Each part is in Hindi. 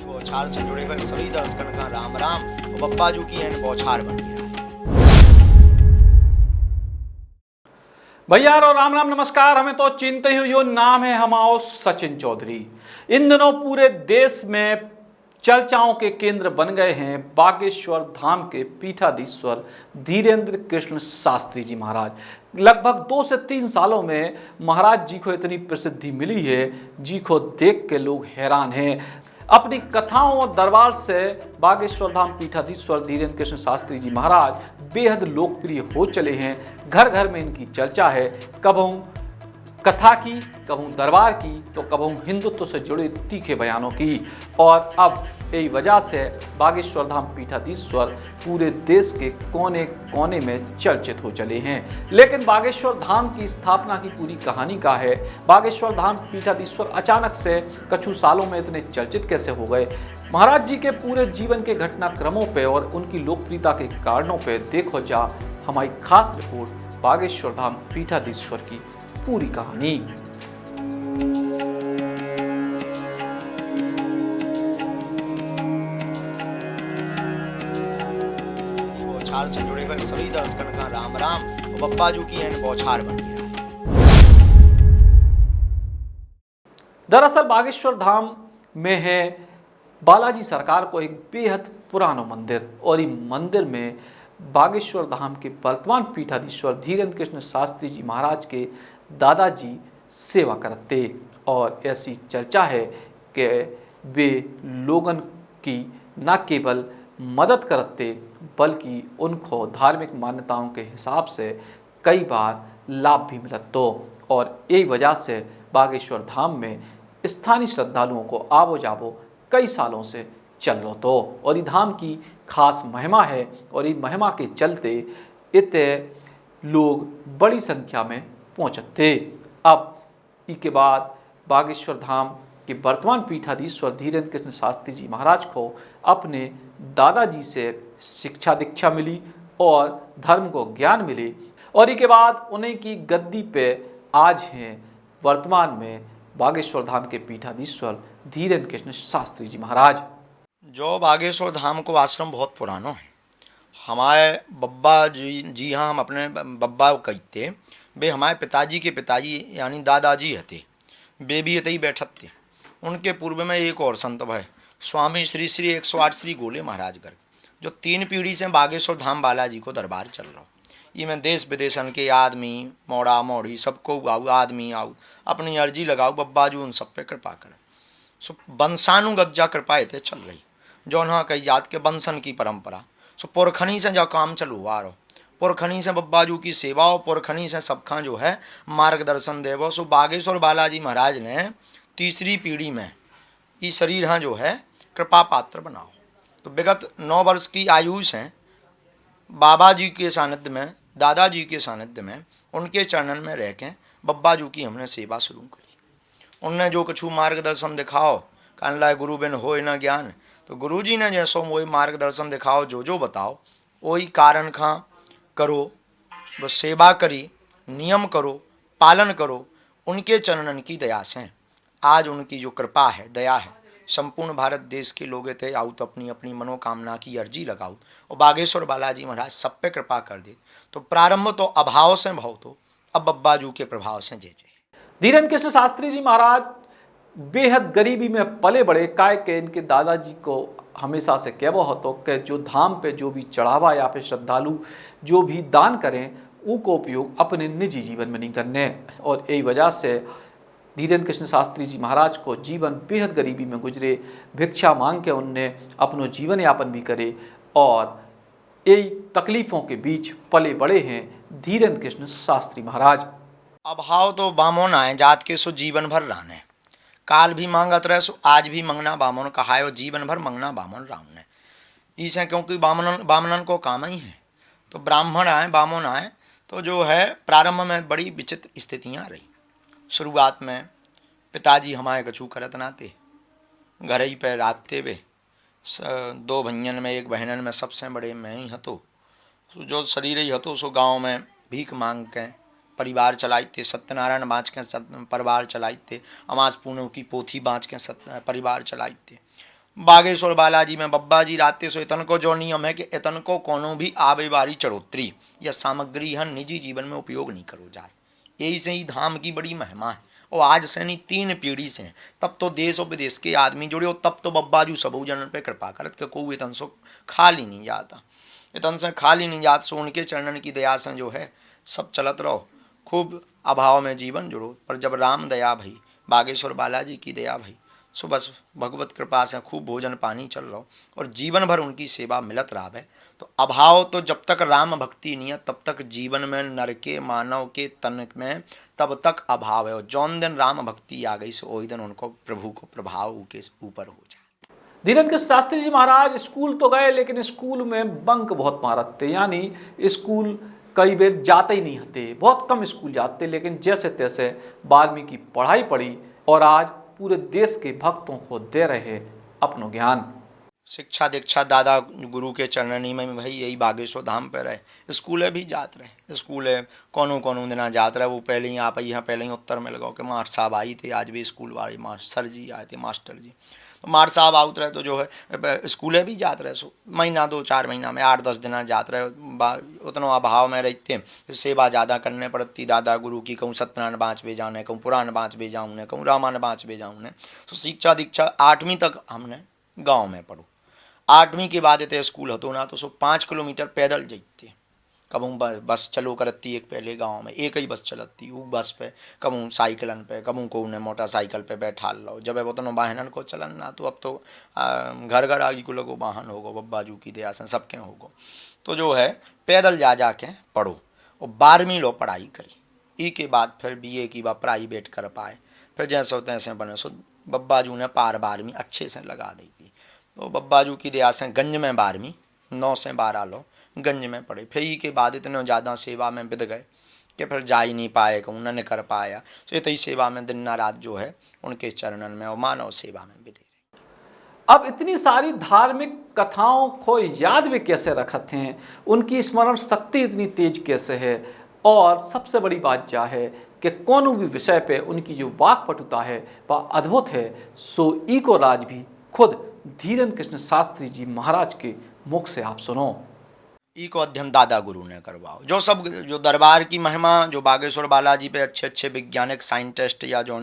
बौछार से जुड़े हुए सभी दर्शकों का राम राम। बप्पा जू की एंड बौछार बन गया है। भैया और राम राम नमस्कार। हमें तो चिंता ही यो नाम है हमाओ सचिन चौधरी। इन दिनों पूरे देश में चर्चाओं के केंद्र बन गए हैं बागेश्वर धाम के पीठाधीश्वर धीरेन्द्र कृष्ण शास्त्री जी महाराज। लगभग 2 से 3 सालों में महाराज जी को इतनी प्रसिद्धि मिली है, जी को देख के लोग हैरान हैं। अपनी कथाओं और दरबार से बागेश्वर धाम पीठाधीश्वर धीरेन्द्र कृष्ण शास्त्री जी महाराज बेहद लोकप्रिय हो चले हैं। घर घर में इनकी चर्चा है, कबहू कथा की, कबहू दरबार की, तो कबहू हिंदुत्व से जुड़े तीखे बयानों की। और अब यही वजह से बागेश्वर धाम पीठाधीश्वर पूरे देश के कोने कोने में चर्चित हो चले हैं। लेकिन बागेश्वर धाम की स्थापना की पूरी कहानी का है। बागेश्वर धाम पीठाधीश्वर अचानक से कछु सालों में इतने चर्चित कैसे हो गए? महाराज जी के पूरे जीवन के घटनाक्रमों पे और उनकी लोकप्रियता के कारणों पे देखो जा हमारी खास रिपोर्ट बागेश्वर धाम पीठाधीश्वर की पूरी कहानी। बौछार से जुड़े हुए सभी दर्शकों का राम राम। बप्पा जू की एंड बौछार बन गया है। दरअसल बागेश्वर धाम में है बालाजी सरकार को एक बेहद पुराना मंदिर, और इस मंदिर में बागेश्वर धाम के वर्तमान पीठाधीश्वर धीरेन्द्र कृष्ण शास्त्री जी महाराज के दादाजी सेवा करते। और ऐसी चर्चा है कि वे लोगन की न केवल मदद करते बल्कि उनको धार्मिक मान्यताओं के हिसाब से कई बार लाभ भी मिलतो। और यही वजह से बागेश्वर धाम में स्थानीय श्रद्धालुओं को आवो जावो कई सालों से चल रहा तो। और ये धाम की खास महिमा है, और ये महिमा के चलते इतने लोग बड़ी संख्या में पहुँचते। अब इसके बाद बागेश्वर धाम के वर्तमान पीठाधीश्वर धीरेन्द्र कृष्ण शास्त्री जी महाराज को अपने दादाजी से शिक्षा दीक्षा मिली और धर्म को ज्ञान मिली, और इसके बाद उन्हीं की गद्दी पे आज हैं वर्तमान में बागेश्वर धाम के पीठाधीश्वर धीरेन्द्र कृष्ण शास्त्री जी महाराज। जो बागेश्वर धाम को आश्रम बहुत पुराना है। हमारे बब्बा जी हाँ, हम अपने बब्बा को कहते, वे हमारे पिताजी के पिताजी यानी दादाजी हते, वे भी हते ही बैठत थे। उनके पूर्व में एक और संत है स्वामी श्री श्री 108 श्री गोले महाराज कर, जो 3 पीढ़ी से बागेश्वर धाम बालाजी को दरबार चल रहा। ये में देश विदेशन के आदमी मोड़ा मोड़ी सबको आऊ, आदमी आऊ अपनी अर्जी लगाओ, बब्बा जी उन सब पे कृपा कर। सो वंशानुगत जा कृपा थे चल रही, जो उन्होंने कई जात के वंशन की परंपरा। सो पुरखनी से जो काम चलू आ रहा, पुरखनी से बब्बा जू की सेवा और पुरखनी से सबका जो है मार्गदर्शन देवो। सो बागेश्वर बालाजी महाराज ने 3री पीढ़ी में ये शरीर हाँ जो है कृपा पात्र बनाओ। तो विगत 9 वर्ष की आयु से बाबा जी के सानिध्य में, दादाजी के सानिध्य में, उनके चरणन में रह के बब्बा जू की हमने सेवा शुरू करी। उनने जो कछु मार्गदर्शन दिखाओ, कहने लाए गुरु बिन होए न ज्ञान, तो गुरु जी ने जैसो वही मार्गदर्शन दिखाओ, जो बताओ वही कारण खा करो, बस सेवा करी, नियम करो, पालन करो। उनके चरणन की दया से आज उनकी जो कृपा है, दया है, संपूर्ण भारत देश के लोग थे आउत तो अपनी अपनी मनोकामना की अर्जी लगाओ और बागेश्वर बालाजी महाराज सब पे कृपा कर दे। तो प्रारंभ तो अभाव से भाव, तो अब बब्बा जू के प्रभाव से जय जय। धीरेन्द्र कृष्ण शास्त्री जी महाराज बेहद गरीबी में पले बड़े, काय के इनके दादाजी को हमेशा से कहवा हो तो कि जो धाम पे जो भी चढ़ावा या फिर श्रद्धालु जो भी दान करें उसको उपयोग अपने निजी जीवन में नहीं करने। और यही वजह से धीरेन्द्र कृष्ण शास्त्री जी महाराज को जीवन बेहद गरीबी में गुजरे, भिक्षा मांग के उनने अपनो जीवन यापन भी करे, और यही तकलीफ़ों के बीच पले बड़े हैं धीरेन्द्र कृष्ण शास्त्री महाराज। अभाव तो बामोन आए जात के सो जीवन भर रहने, काल भी मांगत रहे सो आज भी मंगना बामन कहायो, जीवन भर मंगना बामन राम ने। इसे क्योंकि बामनन को काम ही है। तो ब्राह्मण आए, बामन आए, तो जो है प्रारंभ में बड़ी विचित्र स्थितियाँ रही। शुरुआत में पिताजी हमारे कछू करत नाते, घर ही पे रातते वे 2 भैयन में 1 बहनन में सबसे बड़े मैं ही हतो। जो शरीर ही हतो सो गाँव में भीख मांग के परिवार चलाते, सत्यनारायण बाँच के परिवार चलाते, अमास पूर्णों की पोथी बाँच के परिवार चलाते। बागेश्वर बालाजी में बब्बा जी राते सो इतन को जो नियम है कि इतन को कोनो भी आवे वारी चढ़ोतरी या सामग्री हन निजी जीवन में उपयोग नहीं करो जाए। यही से ही धाम की बड़ी महिमा है। और आज से नहीं 3 पीढ़ी से तब तो देश और विदेश के आदमी जुड़े हो, तब तो बब्बा जू सबू जनन पे कृपा करत के को इतन सो खाली नहीं जाता, इतन से खाली नहीं जात। सो उनके चरणन की दया से जो है सब चलत रहो, खूब अभाव में जीवन जुड़ो। पर जब राम दया भई, बागेश्वर बालाजी की दया भई, सो बस भगवत कृपा से खूब भोजन पानी चल रहा और जीवन भर उनकी सेवा मिलत रहा है। तो अभाव तो जब तक राम भक्ति नहीं है तब तक जीवन में नर के मानव के तन में तब तक अभाव है। और जौन दिन राम भक्ति आ गई सो वही दिन उनको प्रभु को प्रभाव के ऊपर हो जाए। धीरेन्द्र कृष्ण शास्त्री जी महाराज स्कूल तो गए, लेकिन स्कूल में बंक बहुत मारत थे, यानी स्कूल कई बार जाते ही नहीं हते, बहुत कम स्कूल जाते। लेकिन जैसे तैसे वाल्मीकि की पढ़ाई पढ़ी और आज पूरे देश के भक्तों को दे रहे अपनो ज्ञान। शिक्षा दीक्षा दादा गुरु के चरणनी में भाई यही बागेश्वर धाम पे रहे। स्कूले भी जात रहे, स्कूले कोनो कोनो दिना जात रहे। वो पहले ही आप यहाँ पहले ही उत्तर में लगाओ कि मास्टर साहब आई थे, आज भी स्कूल वाले मास्टर सर जी आए थे, मास्टर जी। तो मास्टर साहब आउत रहे तो जो है स्कूले भी जात रहे। सो महीना 2-4 महीना में 8-10 दिना जात रहे। उतना अभाव में रहते, सेवा ज़्यादा करने पड़ती दादा गुरु की। कहूँ सत्यनारायण बाँच बे जाने, कहूँ पुराण बाँच बे जाऊँ ने, कहूँ रामायण बाँच बे जाऊँ ने। तो शिक्षा दीक्षा 8वीं तक हमने गाँव में पढ़ो। 8वीं के बाद इतने स्कूल हतो ना, तो सो 5 किलोमीटर पैदल जाते। कबूँ बस चलो करती एक पहले गांव में एक ही बस चलती, वो बस पे कबूँ साइकिलन पे, कबूँ को उन्हें मोटरसाइकिल पे बैठा लो। जब वो तो वाहनन को चलन ना, तो अब तो घर घर आगे को लोगो वाहन होगो, बब्बा जू की दया से सबके होगो। तो जो है पैदल जा जा के पढ़ो और 12वीं लो पढ़ाई करी। ई के बाद फिर BA की बा प्राइवेट कर पाए। फिर जैसे हो तैसे बने। सो बब्बा जू ने पार 12वीं अच्छे से लगा दी थी। तो बब्बा जू की दया से गंज में 12वीं 9 से 12 लो गंज में पढ़े। फिर ई के बाद इतने ज़्यादा सेवा में बिद गए कि फिर जा ही नहीं पाए, कहूँ न कर पाया। तो इतनी सेवा में दिन रात जो है उनके चरणन में और मानव सेवा में बिदे। अब इतनी सारी धार्मिक कथाओं को याद भी कैसे रखते हैं, उनकी स्मरण शक्ति इतनी तेज कैसे है, और सबसे बड़ी बात क्या है कि कोनो भी विषय पे उनकी जो वाक्पटुता है वह अद्भुत है। सो ई को राज भी खुद धीरेन्द्र कृष्ण शास्त्री जी महाराज के मुख से आप सुनो। ई को अध्ययन दादा गुरु ने करवाओ। जो दरबार की महिमा, जो बागेश्वर बालाजी पे अच्छे अच्छे वैज्ञानिक साइंटिस्ट या जो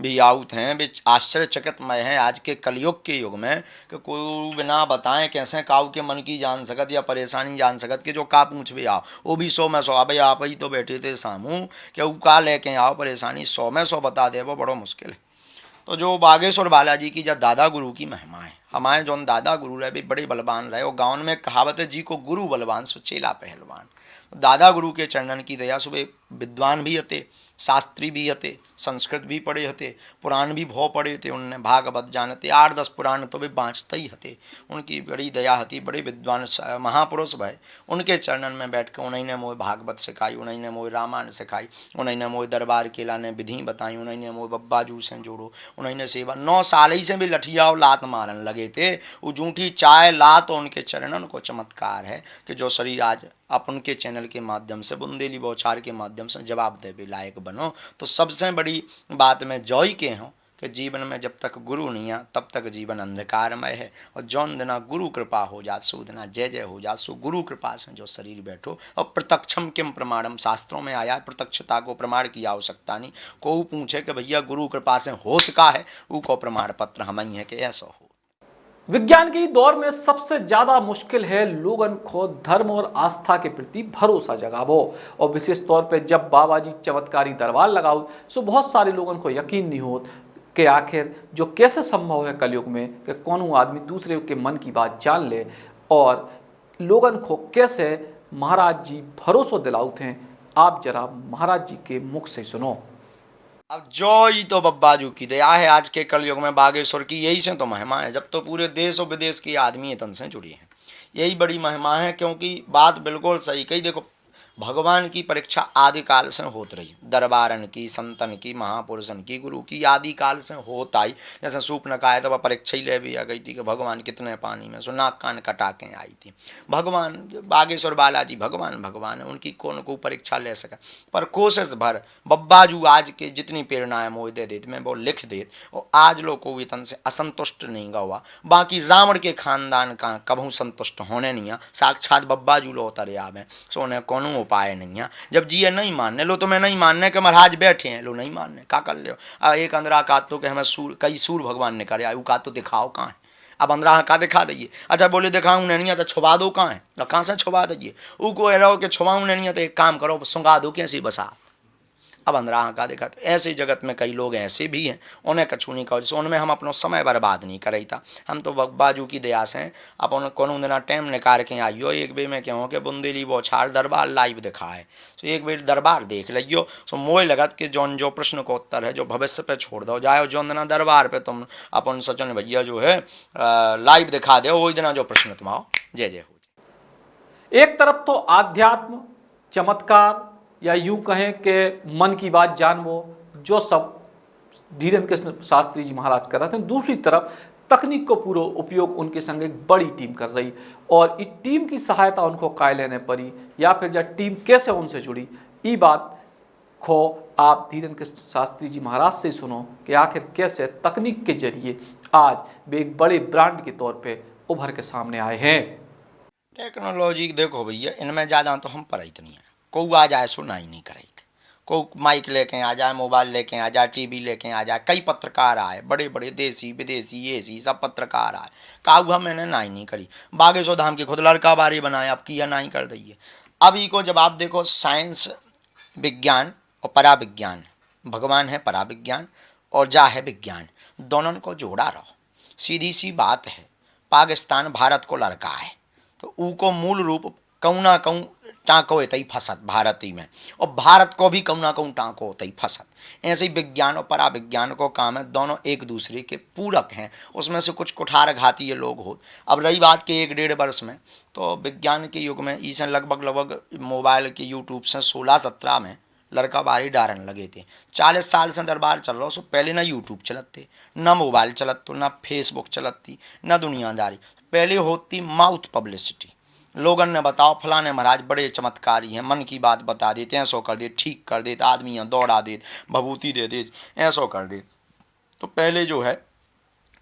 भी आउट हैं, वे आश्चर्यचकितमय हैं आज के कलयुग के युग में कि कोई बिना बताएं कैसे काऊ के मन की जान सकत या परेशानी जान सकत कि जो का पूछ भी आओ वो भी 100 में 100। अब आप ही तो बैठे थे सामू कि वो का लेके आओ परेशानी 100 में 100 बता दे, वो बड़ो मुश्किल है। तो जो बागेश्वर बालाजी की जब दादा गुरु की महिमा है, हमारे जो दादा गुरु रहे भी बड़े बलवान रहे। और गाँव में कहावत है जी को गुरु बलवान सो चेला पहलवान। दादा गुरु के चरणन की दया सुबह विद्वान भी हते, शास्त्री भी हते, संस्कृत भी पढ़े हते, पुराण भी भौ पढ़े थे उनने, भागवत जानते, 8-10 पुराण तो वे बाँचते ही हते। उनकी बड़ी दया हती, बड़े विद्वान महापुरुष भय। उनके चरणन में बैठ कर उन्हीं ने मोह भागवत सिखाई, उन्हीं ने मोह रामायण सिखाई, उन्हीं ने मोह दरबार के लाने विधि बताई, उन्हीं ने मोह बब्बा जू से जोड़ो, उन्हीं ने सेवा। 9 साल ही से भी लठिया और लात मारन लगे थे। वो जूठी चाय लात और उनके चरणन को चमत्कार है कि जो शरीर आज अपन के चैनल के माध्यम से बुंदेली बौछार के माध्यम से जवाब दे भी लायक बनो। तो सबसे बड़ी बात में जॉय के हों कि जीवन में जब तक गुरु नहीं आ तब तक जीवन अंधकारमय है। और जौन दिना गुरु कृपा हो जात सो दिना जय जय हो जात। सो गुरु कृपा से जो शरीर बैठो। और प्रत्यक्षम किम प्रमाणम, शास्त्रों में आया प्रत्यक्षता को प्रमाण की आवश्यकता नहीं। को पूछे कि भैया गुरु कृपा से होत का है, वो को प्रमाण पत्र हम ही है कि ऐसा हो। विज्ञान के दौर में सबसे ज़्यादा मुश्किल है लोगन को धर्म और आस्था के प्रति भरोसा जगावो। और विशेष तौर पे जब बाबा जी चमत्कारी दरबार लगाओ तो बहुत सारे लोगन को यकीन नहीं होत कि आखिर जो कैसे संभव है कलयुग में कि कौन आदमी दूसरे के मन की बात जान ले, और लोगन को कैसे महाराज जी भरोसा दिलाउत हैं। आप जरा महाराज जी के मुख से सुनो। अब जो ही तो बब्बा जू की दया है आज के कलयुग में बागेश्वर की, यही से तो महिमा है। जब तो पूरे देश और विदेश के आदमी तन से जुड़ी हैं, यही बड़ी महिमा है। क्योंकि बात बिल्कुल सही कही। देखो भगवान की परीक्षा आदि काल से होत रही, दरबारन की, संतन की, महापुरुषन की, गुरु की आदि काल से होता ही। जैसे सूप न खाए तो वह परीक्षा ही ले भी आ गई थी कि भगवान कितने पानी में, सो नाक कान कटा के आई थी। भगवान बागेश्वर बालाजी भगवान भगवान है, उनकी कौन को परीक्षा ले सका। पर कोशिश भर बब्बाजू आज के जितनी प्रेरणाएं मोह दे देते मैं वो लिख देते, और आज लोग को वेतन से असंतुष्ट नहीं गा हुआ। बाकी रावण के खानदान का कभू संतुष्ट होने नहीं है, साक्षात बब्बाजू लो उतर आवे, सो उन्हें कोनो उपाय नहीं है। जब जी नहीं मानने लो तो मैं नहीं मानने के महाराज बैठे हैं, लो नहीं मानने का कर लो। एक अंदरा का तो कि हमें सूर कई सूर भगवान ने करे आयु का तो दिखाओ कहाँ है, अब अंदरा का दिखा दइए। अच्छा बोले दिखाऊँ नहीं है तो छुपा दो कहाँ है, कहाँ से छुपा दीजिए। वो को रहो कि छुपाऊँ नहीं है तो एक काम करो सुंगा दो कैसी बसा, अब अंदरा का देखा। तो ऐसे जगत में कई लोग ऐसे भी हैं, उन्हें कछु नहीं कहो, जैसे उनमें हम अपना समय बर्बाद नहीं करे था। हम तो बाजू की दया से अपन कोनो दिन टाइम निकाल के आइयो, एक बेर में क्यों कि बुंदेली बौछार दरबार लाइव दिखा है, तो एक बेर दरबार देख लियो। सो मोह लगत कि जौन जो प्रश्न को उत्तर है जो भविष्य पे छोड़ दो, जाए जौन दिना दरबार पे तुम अपन सचन भैया जो है लाइव दिखा दो, वही दिना जो प्रश्न तुम आओ जय जय हो। एक तरफ तो आध्यात्म, चमत्कार, या यूं कहें कि मन की बात जानवो, जो सब धीरेन्द्र कृष्ण शास्त्री जी महाराज कर रहे थे, दूसरी तरफ तकनीक को पूरा उपयोग उनके संग एक बड़ी टीम कर रही, और इस टीम की सहायता उनको काय लेने पड़ी, या फिर जब टीम कैसे उनसे जुड़ी, ये बात खो आप धीरेन्द्र कृष्ण शास्त्री जी महाराज से सुनो कि आखिर कैसे तकनीक के जरिए आज वे एक बड़े ब्रांड के तौर पे उभर के सामने आए हैं। टेक्नोलॉजी देखो भैया, इनमें ज़्यादा तो हम पर इतनी है, कोई आ जाए सुनाई नहीं करे, कोई माइक लेके आ जाए, मोबाइल लेके आ जाए, टीवी लेके आ जाए, कई पत्रकार आए बड़े बड़े देसी विदेशी ऐसी सब पत्रकार आए, काऊ मैंने नाई नहीं करी। बागेश्वर धाम की खुद लड़का बारी बनाए, अब किया नाई कर दइए। अभी को जब आप देखो साइंस विज्ञान और पराविज्ञान, भगवान है पराविज्ञान और जा है विज्ञान, दोनों को जोड़ा रहो। सीधी सी बात है, पाकिस्तान भारत को लड़का है तो ऊको मूल रूप कहूँ ना कहूँ टाँको होते ही फसत भारत ही में, और भारत को भी कहूँ ना कहूँ टाँको होते ही फसत। ऐसे ही विज्ञान और पराविज्ञान को काम है, दोनों एक दूसरे के पूरक हैं, उसमें से कुछ कुठार घाती ये लोग हो। अब रही बात के 1-1.5 वर्ष में, तो विज्ञान के युग में इसे लगभग मोबाइल के यूट्यूब से 16-17 में लड़का बाहरी डारन लगे थे। 40 साल से दरबार चल रहा, सो पहले ना यूट्यूब चलते, ना मोबाइल चलत, तो ना फेसबुक चलती, ना दुनियादारी। पहले होती माउथ पब्लिसिटी, लोगन ने बताओ फलाने महाराज बड़े चमत्कारी हैं, मन की बात बता देते, ऐसो कर दे, ठीक कर देते, आदमी यहाँ दौड़ा देते, भभूति दे दे, ऐसो कर दे। तो पहले जो है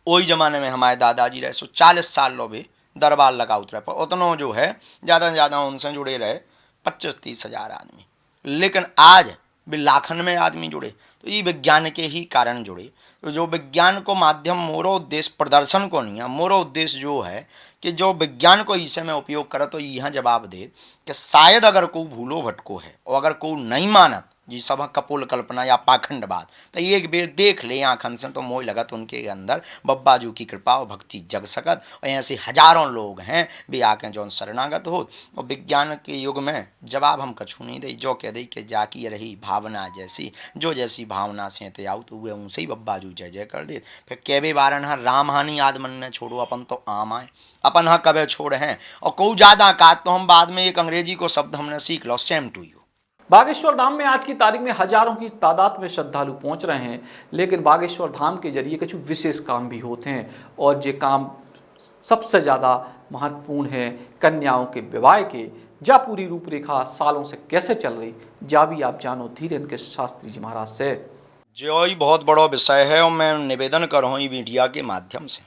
वही ज़माने में हमारे दादाजी रहे, सो 40 साल लो भी दरबार लगा उतरे, पर उतनों जो है ज़्यादा से ज़्यादा उनसे जुड़े रहे 25-30 हज़ार आदमी। लेकिन आज भी लाखन में आदमी जुड़े, तो ये विज्ञान के ही कारण जुड़े। तो जो विज्ञान को माध्यम, मोरो उद्देश्य प्रदर्शन को नहीं है, मोरो उद्देश्य जो है कि जो विज्ञान को इसे में उपयोग करे, तो यह जवाब दे कि शायद अगर कोई भूलो भटको है और अगर कोई नहीं मानत जी सब कपोल कल्पना या पाखंड बात, तो एक बेर देख ले आँखन से, तो मोह लगत उनके अंदर बब्बाजू की कृपा और भक्ति जग सकत। और ऐसे हजारों लोग हैं भी आके जौन शरणागत हो। और विज्ञान के युग में जवाब हम कछू नहीं दे, जो कह दे कि जाकी रही भावना जैसी, जो जैसी भावना से ते आउत हुए उनसे ही बब्बाजू जय जय कर दे। फिर कहबे बारन हाँ राम हानि आद मन ने छोड़ो, अपन तो आम आए, अपन हाँ कबे छोड़ हैं। और कोई ज़्यादा का तो हम बाद में एक अंग्रेजी को शब्द हमने सीख लो, same to you. Bageshwar Dham में आज की तारीख में हजारों की तादाद में श्रद्धालु पहुंच रहे हैं, लेकिन बागेश्वर धाम के जरिए कुछ विशेष काम भी होते हैं, और ये काम सबसे ज़्यादा महत्वपूर्ण है कन्याओं के विवाह के। जा पूरी रूपरेखा सालों से कैसे चल रही, जा भी आप जानो धीरेन्द्र कृष्ण शास्त्री जी महाराज से। जो ही बहुत बड़ा विषय है, और मैं निवेदन कर रहा हूँ मीडिया के माध्यम से,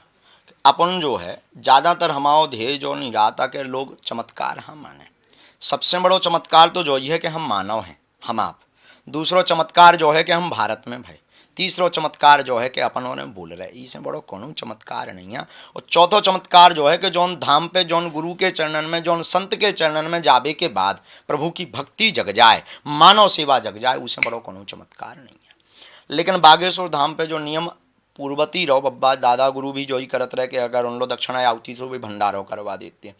अपन जो है ज़्यादातर हमारा ध्येय जो नहीं रहा था कि लोग चमत्कार हम माने। सबसे बड़ो चमत्कार तो जो ये है कि हम मानव हैं, हम आप। दूसरो चमत्कार जो है कि हम भारत में भाई। तीसरो चमत्कार जो है कि अपनों ने बोल रहे, इससे बड़ो कोनो चमत्कार नहीं है। और चौथो चमत्कार जो है कि जौन धाम पे जौन गुरु के चरणन में, जौन संत के चरणन में जाबे के बाद प्रभु की भक्ति जग जाए, मानव सेवा जग जाए, उससे बड़ो कोनो चमत्कार नहीं है। लेकिन बागेश्वर धाम पे जो नियम पूर्वती रहो, बब्बा दादा गुरु भी जो ही करत रहे कि अगर उन लोग दक्षिणा आवती तो भी भंडारो करवा देते हैं।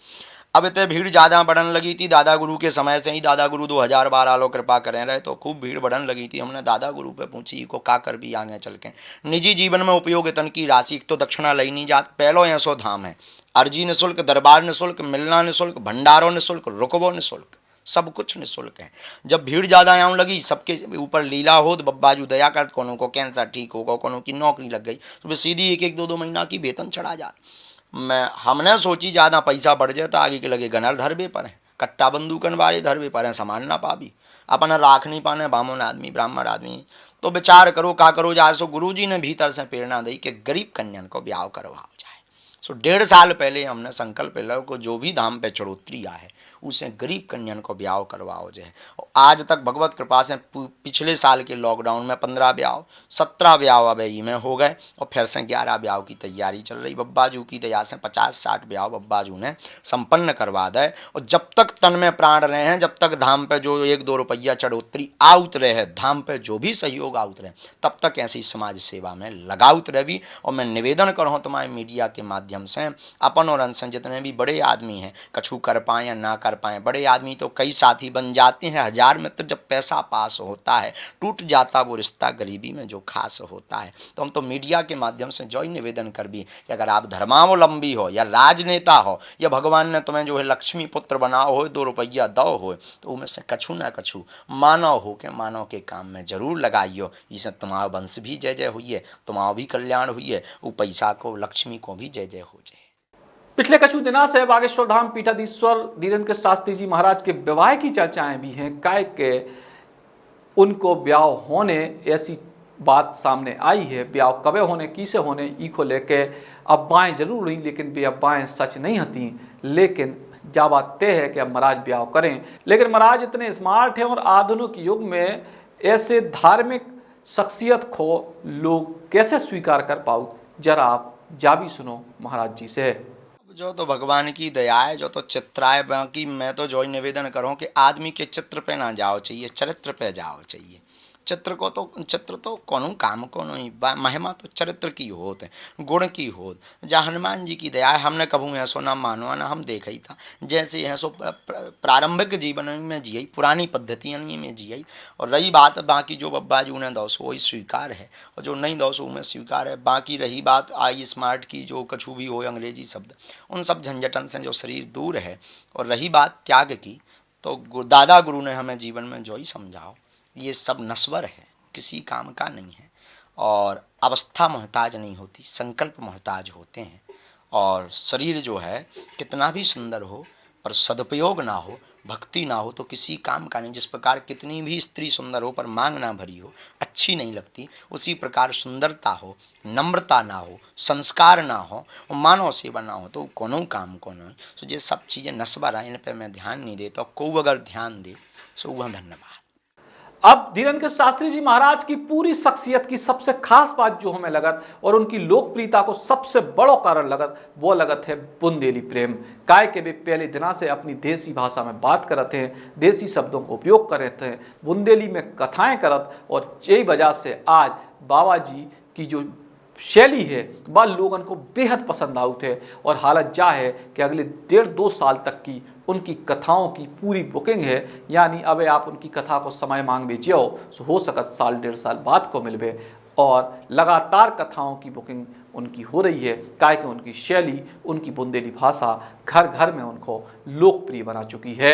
अब इतने भीड़ ज़्यादा बढ़न लगी थी, दादा गुरु के समय से ही, दादा गुरु 2012 आलो कृपा करें रहे, तो खूब भीड़ बढ़न लगी थी। हमने दादा गुरु पे पूछी को का कर भी आगे चल के निजी जीवन में उपयोग इतन की राशि तो दक्षिणा लई नहीं जात। पहलो ऐसो धाम है, अर्जी निःशुल्क, दरबार निःशुल्क, मिलना निःशुल्क, भंडारो निःशुल्क, रुकबो निःशुल्क, सब कुछ निःशुल्क है। जब भीड़ ज़्यादा आने लगी, सबके ऊपर लीला हो तो बब्बाजू दया कर, कोनो को कैंसर ठीक होगा, कोनो की नौकरी लग गई, तो सीधी 1-1 2-2 महीना की वेतन चढ़ा जा। मैं हमने सोची ज़्यादा पैसा बढ़ जाए तो आगे के लगे गनर धरबे पर है, कट्टा बंदूकन वाले धरबे पर हैं, सामान ना पाबी, अपन राख नहीं पाने, बामन आदमी ब्राह्मण आदमी। तो विचार करो का करो जाए। सो गुरु जी ने भीतर से प्रेरणा दी कि गरीब कन्या को ब्याह करवाओ जाए। सो 1.5 साल पहले हमने संकल्प लिया को जो भी धाम पे चढ़ोतरी आए उसे गरीब कन्यान को ब्याह करवाओ जाए। आज तक भगवत कृपा से पिछले साल के लॉकडाउन में 15 ब्याह 17 ब्याह अब में हो गए और फिर से 11 ब्याह की तैयारी चल रही। बब्बाजू की दया से 50-60 ब्याह बब्बाजू ने संपन्न करवा दे। और जब तक तन में प्राण रहे हैं, जब तक धाम पे जो 1-2 रुपया चढ़ोतरी आउत रहे, धाम पे जो भी सहयोग आउत रहे, तब तक ऐसी समाज सेवा में लगाउत रही। और मैं निवेदन करूँ तुम्हारे मीडिया के माध्यम से, अपन और अंश जितने भी बड़े आदमी हैं, कछु कर पाए या ना कर पाए, बड़े आदमी तो कई साथी बन जाते हैं, 1000 मित्र जब पैसा पास होता है, टूट जाता वो रिश्ता गरीबी में जो खास होता है। तो हम तो मीडिया के माध्यम से जो ही निवेदन कर भी कि अगर आप धर्मावलंबी हो या राजनेता हो या भगवान ने तुम्हें जो है लक्ष्मी पुत्र बनाओ हो, 2 रुपया दो हो, तो उनमें से कछु ना कछु मानव हो के मानव के काम में जरूर लगाइयो। इससे तुम्हारा वंश भी जय जय हुई है, तुम्हारा भी कल्याण हुई है, वो पैसा को लक्ष्मी को भी जय जय हो जाए। पिछले कछु दिनों से बागेश्वर धाम पीठाधीश्वर धीरेन्द्र शास्त्री जी महाराज के विवाह की चर्चाएं भी हैं। काय के उनको ब्याह होने ऐसी बात सामने आई है, ब्याह कबे होने किसे होने ई को लेके अफवाहें जरूर हुई, लेकिन वे अफवाहें सच नहीं होती। लेकिन जा बात तय है कि अब महाराज ब्याह करें। लेकिन महाराज इतने स्मार्ट हैं और आधुनिक युग में ऐसे धार्मिक शख्सियत को लोग कैसे स्वीकार कर पाओ, जरा आप जा भी सुनो महाराज जी से। जो तो भगवान की दया है, जो तो चित्र है, बाकी मैं तो जो ही निवेदन करूँ कि आदमी के चित्र पे ना जाओ चाहिए, चरित्र पे जाओ चाहिए। चित्र तो कोनो काम को नहीं, महिमा तो चरित्र की होत है, गुण की होत। जहाँ हनुमान जी की दया है, हमने कभू ऐसो ना मानो ना, हम देखा ही था जैसे ऐसो प्रारंभिक जीवन में जियई, पुरानी पद्धतियाँ में जियई। और रही बात बाकी जो बब्बाजू ने दो सो वही स्वीकार है, और जो नहीं दो सो में स्वीकार है। बाकी रही बात आई स्मार्ट की, जो कछु भी हो अंग्रेजी शब्द, उन सब झंझटन से जो शरीर दूर है। और रही बात त्याग की, तो दादा गुरु ने हमें जीवन में जो ही समझाओ, ये सब नश्वर है, किसी काम का नहीं है। और अवस्था मोहताज नहीं होती, संकल्प मोहताज होते हैं। और शरीर जो है कितना भी सुंदर हो पर सदुपयोग ना हो, भक्ति ना हो तो किसी काम का नहीं। जिस प्रकार कितनी भी स्त्री सुंदर हो पर मांग ना भरी हो, अच्छी नहीं लगती, उसी प्रकार सुंदरता हो, नम्रता ना हो, संस्कार ना हो, मानव सेवा ना हो, तो कोनो काम को नहीं। तो ये सब चीज़ें नस्बर है, इन पर मैं ध्यान नहीं देता। को अगर ध्यान दे तो वह धन्यवाद। अब धीरेन्द्र शास्त्री जी महाराज की पूरी शख्सियत की सबसे खास बात जो हमें लगत और उनकी लोकप्रियता को सबसे बड़ो कारण लगत, वो लगत है बुंदेली प्रेम। काय के वे पहले दिना से अपनी देसी भाषा में बात करते हैं, देसी शब्दों को उपयोग करते हैं, बुंदेली में कथाएं करत। और यही वजह से आज बाबा जी की जो शैली है वह लोगों को बेहद पसंद आउट है। और हालत जा है कि अगले 1.5-2 साल तक की उनकी कथाओं की पूरी बुकिंग है। यानी अब आप उनकी कथा को समय मांग बेचियो तो हो सकत 1-1.5 साल बाद को मिलबे। और लगातार कथाओं की बुकिंग उनकी हो रही है, काय कि उनकी शैली, उनकी बुंदेली भाषा घर घर में उनको लोकप्रिय बना चुकी है।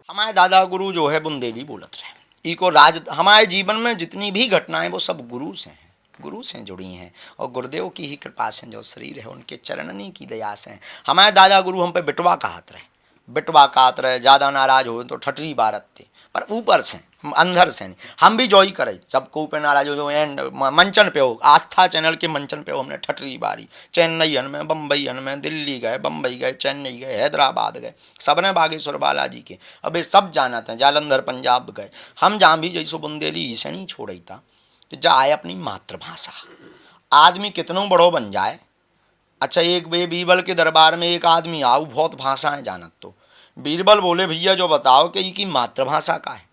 हमारे दादा गुरु जो है बुंदेली बोलत रहे। इको राज हमारे जीवन में जितनी भी घटनाएं वो सब गुरु से हैं, गुरु से जुड़ी हैं। और गुरुदेव की ही कृपा से जो शरीर है उनके चरणनी की दया से हैं। हमारे दादा गुरु हम पे बिटवा कहत रहे, बिटवा कहत रहे, ज़्यादा नाराज हो तो ठटरी बारत थे, पर ऊपर से अंदर से नहीं। हम भी जो ही करे, जब को पे नाराज हो जो एंड मंचन पे हो, आस्था चैनल के मंचन पे हो, हमने ठटरी बारी। चेन्नईयन में, बम्बईयन में, दिल्ली गए, बम्बई गए, चेन्नई गए, हैदराबाद गए, सबने बागेश्वर बालाजी के अब ये सब जाना था। जालंधर पंजाब गए, हम जहाँ भी जैसो बुंदेली इसे नहीं छोड़ी था। तो जा आए अपनी मातृभाषा, आदमी कितनों बड़ो बन जाए। अच्छा, एक बीरबल के दरबार में एक आदमी आओ, बहुत भाषाएं जानत, तो बीरबल बोले भैया जो बताओ कि ये मातृभाषा का है।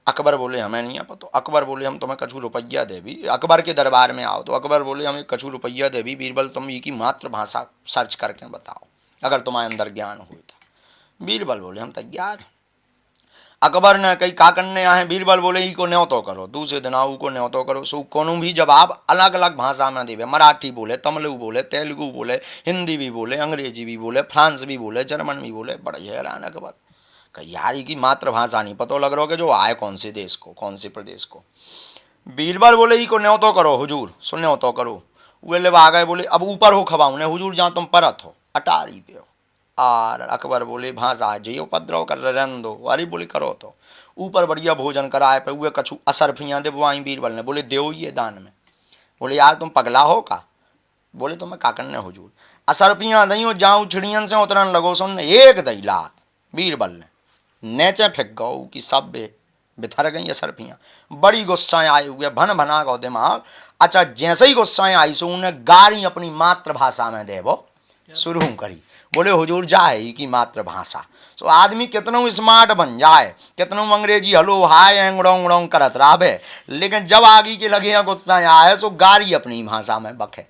अकबर बोले हमें नहीं पता। तो अकबर बोले हम तुम्हें कछु रुपया दे भी। अकबर के दरबार में आओ तो अकबर बोले हमें कछु रुपया दे भी, बीरबल तुम ये की मातृभाषा सर्च करके बताओ अगर तुम्हारे अंदर ज्ञान हो तो। बीरबल बोले हम तैयार। अकबर ने कई का करने आए, बीरबल बोले ई को न्योतो करो, दूसरे दिन आओ को न्योतो करो। सो कोनो भी जवाब अलग अलग भाषा में देवे, मराठी बोले, तमिल बोले, तेलुगु बोले, हिंदी भी बोले, अंग्रेजी भी बोले, फ्रांस भी बोले, जर्मन भी बोले। बड़े हैरान अकबर, कही यार की मातृभाषा नहीं पता लग रहा हो कि जो आए कौन से देश को, कौन से प्रदेश को। बीरबल बोले ई को न्यो तो करो हुजूर, सो न्यो तो करो। वे ले आ गए, बोले अब ऊपर हो खबाऊ ने हुजूर, जहाँ तुम परत हो अटारी पे हो। और अकबर बोले भाषा जी उपद्रव कर रहन दो। अरे बोले करो तो ऊपर बढ़िया भोजन कराए पे हुए कछु असरफियाँ दे बुआई। बीरबल ने बोले देव ये दान में। बोले यार तुम पगला हो का? बोले तो मैं का करने हुजूर, असरफियाँ दई हो जाऊँ चिड़ियन से उतरन लगो। सुन एक दई लात बीरबल ने नेचे फेंक गौ कि सब बिथर गई असरफियाँ। बड़ी गुस्साएँ आए हुए, भन भना गौ दिमाग। अच्छा जैसे ही गुस्साएँ आई सो उन्हें गारी अपनी मातृभाषा में देवो शुरू करी। बोले हुजूर जाए की मातृभाषा। सो आदमी कितनों स्मार्ट बन जाए, कितनों अंग्रेजी हलो हाय एंगड़ों उड़ों करत रहे, लेकिन जब आगे के लगे गुस्सा आए सो गारी अपनी भाषा में बखे।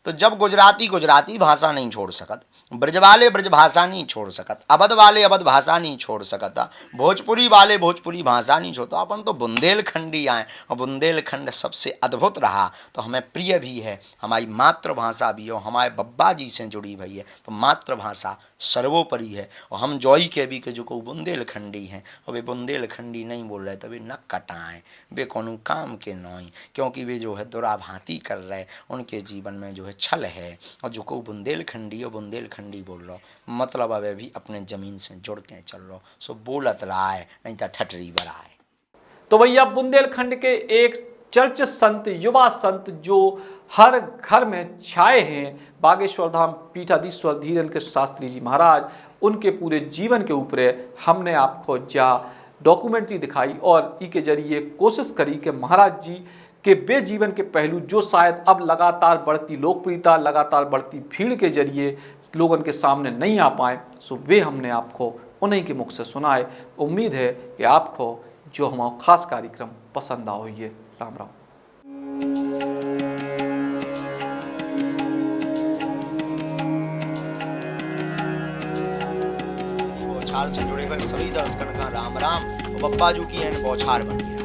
तो जब गुजराती गुजराती भाषा नहीं छोड़ सकत, ब्रज वाले ब्रज भाषा नहीं छोड़ सकत, अवध वाले अवध भाषा नहीं छोड़ सकता, भोजपुरी वाले भोजपुरी भाषा नहीं छोड़ता, अपन तो बुंदेलखंडी आए और बुंदेलखंड सबसे अद्भुत रहा तो हमें प्रिय भी है, हमारी मातृभाषा भी हो, हमारे बब्बा जी से जुड़ी हुई है। तो मातृभाषा सर्वोपरि है। और हम जॉई के भी के जो को बुंदेलखंडी हैं और वे बुंदेलखंडी नहीं बोल रहे तो वे न कटाएँ, वे कोनो काम के नहीं, क्योंकि वे जो है दुराभांति कर रहे, उनके जीवन में जो है छल है। और जो को बुंदेलखंडी और बुंदेलखंडी बोल रहा मतलब अब भी अपने ज़मीन से जुड़ के चल रहा, सो बोलत रहा है नहीं तो ठटरी बड़ा है। तो भैया बुंदेलखंड के एक चर्च संत, युवा संत जो हर घर में छाए हैं, बागेश्वर धाम पीठाधीश्वर धीरेन्द्र कृष्ण शास्त्री जी महाराज, उनके पूरे जीवन के ऊपर हमने आपको जा डॉक्यूमेंट्री दिखाई और ई के जरिए कोशिश करी कि महाराज जी के बेजीवन के पहलू जो शायद अब लगातार बढ़ती लोकप्रियता, लगातार बढ़ती भीड़ के जरिए लोगों के सामने नहीं आ पाए, सो वे हमने आपको उन्हीं के मुख से सुनाए। उम्मीद है कि आपको जो हमारा खास कार्यक्रम पसंद आओ। ये राम राम। बौछार से जुड़े हुए सभी दर्शकों का राम राम। बप्पा जू की बौछार बनी है।